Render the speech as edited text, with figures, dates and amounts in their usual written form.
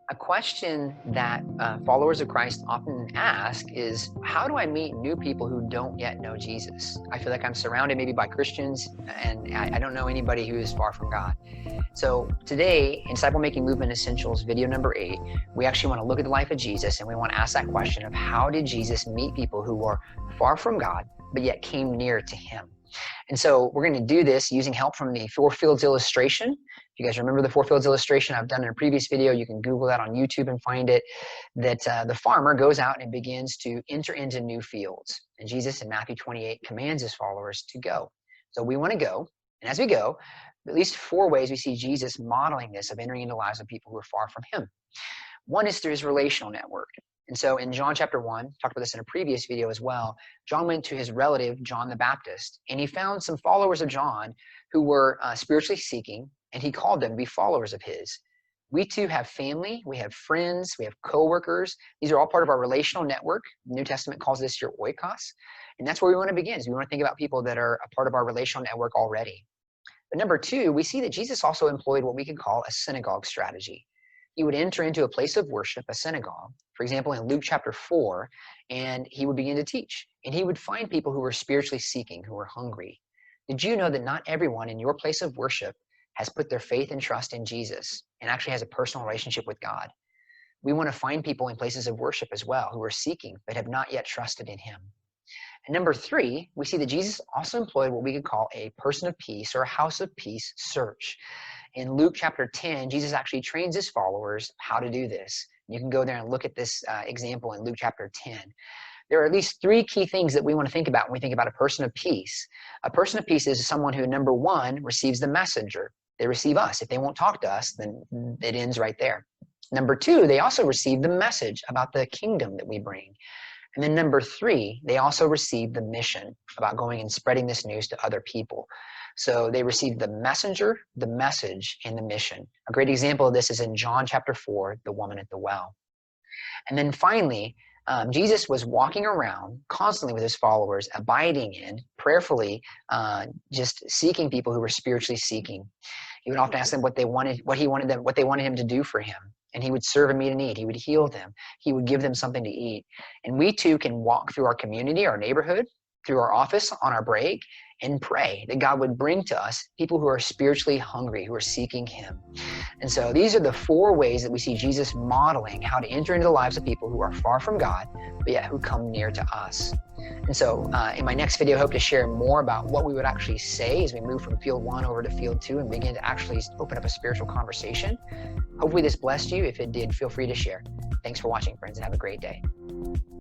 A question that followers of Christ often ask is, how do I meet new people who don't yet know Jesus? I feel like I'm surrounded maybe by Christians, and I don't know anybody who is far from God. So today, in Disciple Making Movement Essentials, video number 8, we actually want to look at the life of Jesus, and we want to ask that question of how did Jesus meet people who were far from God, but yet came near to him? And so we're going to do this using help from the Four Fields illustration. If you guys remember the Four Fields illustration I've done in a previous video, you can Google that on YouTube and find it, that the farmer goes out and begins to enter into new fields. And Jesus in Matthew 28 commands his followers to go. So we want to go. And as we go, at least 4 ways we see Jesus modeling this of entering into the lives of people who are far from him. One is through his relational network. And so in John chapter 1, talked about this in a previous video as well, John went to his relative, John the Baptist, and he found some followers of John who were spiritually seeking, and he called them to be followers of his. We too have family, we have friends, we have coworkers. These are all part of our relational network. The New Testament calls this your oikos. And that's where we want to begin. We want to think about people that are a part of our relational network already. But number 2, we see that Jesus also employed what we could call a synagogue strategy. He would enter into a place of worship, a synagogue, for example, in Luke chapter 4, and he would begin to teach. And he would find people who were spiritually seeking, who were hungry. Did you know that not everyone in your place of worship has put their faith and trust in Jesus and actually has a personal relationship with God? We want to find people in places of worship as well who are seeking but have not yet trusted in him. And number 3, we see that Jesus also employed what we could call a person of peace or a house of peace search. In Luke chapter 10, Jesus actually trains his followers how to do this. You can go there and look at this example in Luke chapter 10. There are at least 3 key things that we want to think about when we think about a person of peace. A person of peace is someone who, number 1, receives the messenger. They receive us. If they won't talk to us, then it ends right there. Number 2, they also receive the message about the kingdom that we bring. And then number 3, they also receive the mission about going and spreading this news to other people. So they receive the messenger, the message, and the mission. A great example of this is in John chapter 4, the woman at the well. And then finally, Jesus was walking around constantly with his followers, abiding in, prayerfully, just seeking people who were spiritually seeking. He would often ask them what they wanted him to do for him. And he would serve and meet a need. He would heal them. He would give them something to eat. And we too can walk through our community, our neighborhood, through our office on our break, and pray that God would bring to us people who are spiritually hungry, who are seeking him. And so these are the 4 ways that we see Jesus modeling how to enter into the lives of people who are far from God, but yet who come near to us. And so in my next video, I hope to share more about what we would actually say as we move from field 1 over to field 2 and begin to actually open up a spiritual conversation. Hopefully this blessed you. If it did, feel free to share. Thanks for watching, friends, and have a great day.